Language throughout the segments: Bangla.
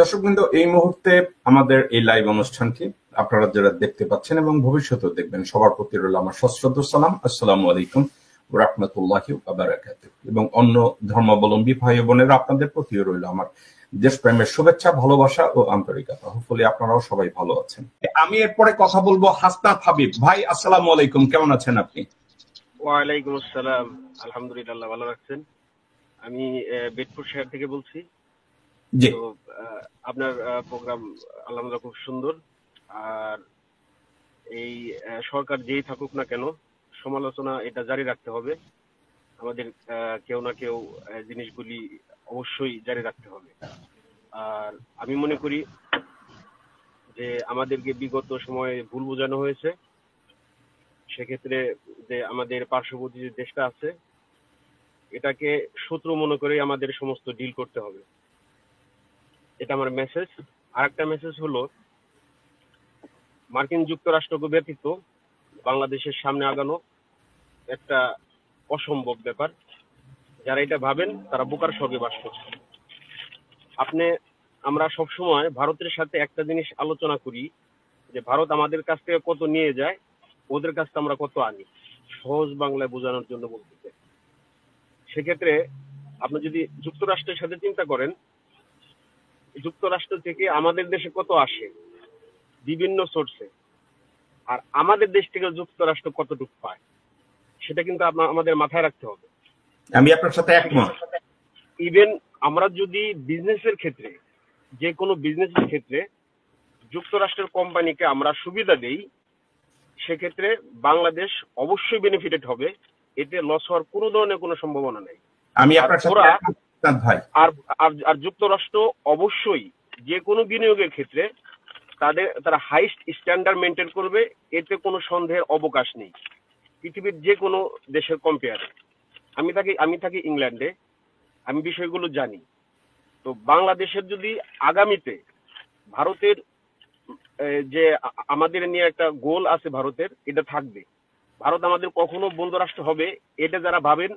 দর্শকবৃন্দ, এই মুহূর্তে আমাদের এই লাইভ অনুষ্ঠানটি আপনারা যারা দেখতে পাচ্ছেন এবং ভবিষ্যতেও দেখবেন, সবার প্রতি রইল আমার সশ্রদ্ধ সালাম। আসসালামু আলাইকুম ওয়া রাহমাতুল্লাহি ওয়া বারাকাতুহু। এবং অন্য ধর্মাবলম্বী ভাই বোনেরা, আপনাদের প্রতিও রইল আমার দেশপ্রেমের শুভেচ্ছা, ভালোবাসা ও আন্তরিকতা। হোপফুলি আপনারাও সবাই ভালো আছেন। আমি এরপরে কথা বলবো হাসনাত হাবিব ভাই। আসসালামু আলাইকুম, কেমন আছেন আপনি? ওয়ালাইকুম আসসালাম, আলহামদুলিল্লাহ ভালো আছেন। আমি বেডফোর্ড শহর থেকে বলছি। জি, তো আপনার প্রোগ্রাম আলহামদুলিল্লাহ খুব সুন্দর। আর এই সরকার যেই থাকুক না কেন, সমালোচনা এটা জারি রাখতে হবে। আমাদের কেউ না কেউ জিনিসগুলি অবশ্যই জারি রাখতে হবে। আর আমি মনে করি যে আমাদেরকে বিগত সময়ে ভুল বোঝানো হয়েছে। সেক্ষেত্রে যে আমাদের পার্শ্ববর্তী যে দেশটা আছে, এটাকে শত্রু মনে করে আমাদের সমস্ত ডিল করতে হবে। এটা আমার মেসেজ। আরেকটা মেসেজ হলো, মার্কিন যুক্তরাষ্ট্রকে ব্যতীত বাংলাদেশের সামনে আগানো একটা অসম্ভব ব্যাপার। যারা এটা ভাবেন তারা বোকার স্বর্গে বাস করছে। আমরা সবসময় ভারতের সাথে একটা জিনিস আলোচনা করি যে ভারত আমাদের কাছ থেকে কত নিয়ে যায়, ওদের কাছ থেকে আমরা কত আনি। সহজ বাংলায় বোঝানোর জন্য বলতেছে। সেক্ষেত্রে আপনি যদি যুক্তরাষ্ট্রের সাথে চিন্তা করেন, যুক্তরাষ্ট্র থেকে আমাদের দেশে কত আসে বিভিন্ন সোর্সে, আর আমাদের দেশ থেকে যুক্তরাষ্ট্র কতটুকু পায়, সেটা কিন্তু আমাদের মাথায় রাখতে হবে। আমি আপনার সাথে একমত। ইভেন আমরা যদি বিজনেসের ক্ষেত্রে, যে কোনো বিজনেসের ক্ষেত্রে যুক্তরাষ্ট্রের কোম্পানিকে আমরা সুবিধা দেই, সেক্ষেত্রে বাংলাদেশ অবশ্যই বেনিফিটেড হবে। এতে লস হওয়ার কোনো ধরনের কোনো সম্ভাবনা নেই। আমি আপনার সাথে একমত ভাই। আর যুক্তরাষ্ট্র অবশ্যই যে কোনো বিনিয়োগের ক্ষেত্রে তারা হাইস্ট স্ট্যান্ডার্ড মেনটেন করবে, এতে কোনো সন্দেহের অবকাশ নেই পৃথিবীর যে কোনো দেশের কম্পেয়ারে। আমি থাকি ইংল্যান্ডে, আমি বিষয়গুলো জানি। তো বাংলাদেশের যদি আগামীতে ভারতের যে আমাদের নিয়ে একটা গোল আছে ভারতের, এটা থাকবে। ভারত আমাদের কখনো বন্ধু রাষ্ট্র হবে, এটা যারা ভাবেন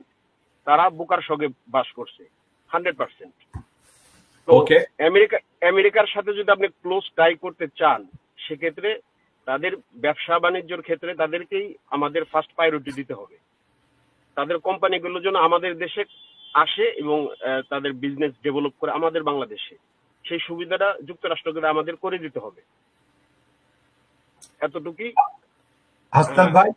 তারা বোকার সঙ্গে বাস করছে 100%। তো আমেরিকার সাথে যদি আপনি ক্লোজ টাই করতে চান, সেক্ষেত্রে তাদের ব্যবসা বাণিজ্যের ক্ষেত্রে তাদেরকেই আমাদের ফার্স্ট প্রায়োরিটি দিতে হবে। তাদের কোম্পানিগুলো যেন আমাদের দেশে আসে এবং তাদের বিজনেস ডেভেলপ করে আমাদের বাংলাদেশে, সেই সুবিধাটা যুক্তরাষ্ট্রকে আমাদের করে দিতে হবে। এতটুকুই। হাসান ভাই,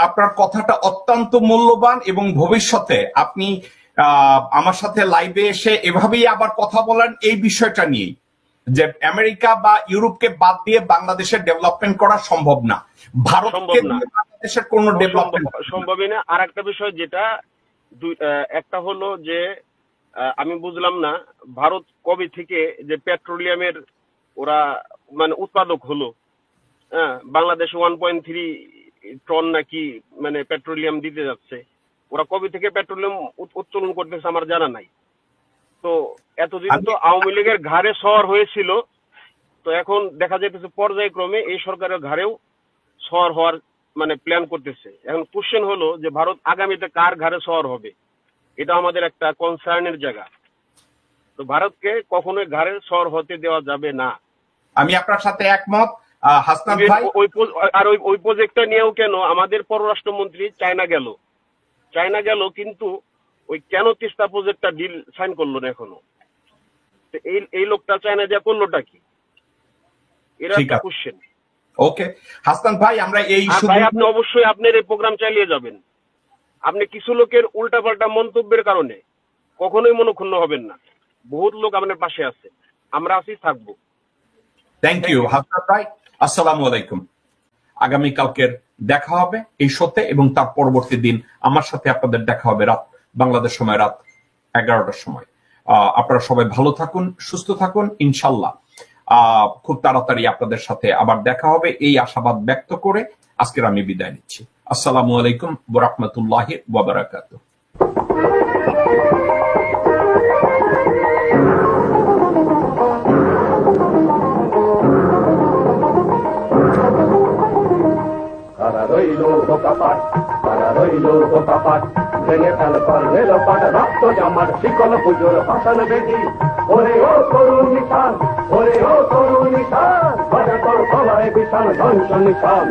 আপনার কথাটা অত্যন্ত মূল্যবান এবং ভবিষ্যতে আপনি আমার সাথে লাইভে এসে এভাবেই আবার কথা বলেন এই বিষয়টা নিয়ে, যে আমেরিকা বা ইউরোপকে বাদ দিয়ে বাংলাদেশের ডেভেলপমেন্ট করা সম্ভব না, ভারতকে দিয়ে বাংলাদেশের কোনো ডেভেলপমেন্ট সম্ভবই না। আর একটা বিষয় যেটা একটা হলো যে আমি বুঝলাম না ভারত কবে থেকে যে পেট্রোলিয়ামের ওরা মানে উৎপাদক হলো। হ্যাঁ, বাংলাদেশে 1.3 টন নাকি মানে পেট্রোলিয়াম দিতে যাচ্ছে। ওরা কবে থেকে পেট্রোলিয়াম উত্তোলন করতেছে আমার জানা নাই। তো এতদিন তো আওয়ামী লীগের ঘাড়ে সওয়ার হয়েছিল, তো এখন দেখা যাইতেছে পর্যায়ক্রমে এই সরকারের ঘাড়েও সওয়ার হওয়ার মানে প্ল্যান করতেছে। এখন কোশ্চেন হলো যে ভারত আগামীতে কার ঘাড়ে সওয়ার হবে, এটা আমাদের একটা কনসার্নের জায়গা। তো ভারতকে কখনোই ঘাড়ে সওয়ার হতে দেওয়া যাবে না। আমি আপনার সাথে একমত হাসনাত ভাই। ওই প্রজেক্টটা নিয়েও কেন আমাদের পররাষ্ট্রমন্ত্রী চায়না গেল কিন্তু ওই কেন তিস্তা প্রজেক্টটা ডিল সাইন করলো না এখনো? এই লোকটা চায়না যা করলোটা কি, এরা একটা কোশ্চেন। ওকে হাসনাত ভাই, আমরা এই ভাই আপনি অবশ্যই আপনার এই প্রোগ্রাম চালিয়ে যাবেন। আপনি কিছু লোকের উল্টাপাল্টা মন্তব্যের কারণে কখনোই মনোক্ষুণ্ণ হবেন না। বহুত লোক আপনার পাশে আছে, আমরা আছি, থাকবো। থ্যাংক ইউ হাসনাত ভাই। আসসালামু আলাইকুম। আগামীকালকের দেখা হবে এই শোতে, এবং তার পরবর্তী দিন আমার সাথে আপনাদের দেখা হবে বাংলাদেশ সময় রাত 11টার সময়। আপনারা সবাই ভালো থাকুন, সুস্থ থাকুন। ইনশাল্লাহ খুব তাড়াতাড়ি আপনাদের সাথে আবার দেখা হবে এই আশাবাদ ব্যক্ত করে আজকের আমি বিদায় নিচ্ছি। আসসালামু আলাইকুম ওয়া রাহমাতুল্লাহি ওয়া বারাকাতুহু। ভেঙে ফেল কর রেল পাট রক্ত জামার শিকল পুজোর ভাষণ বেদি ওরে ও তরুণ নিশান, ওরে ও তরুণ নিশান, বাজা তোর গলায় বিশাল ধ্বংস নিশান।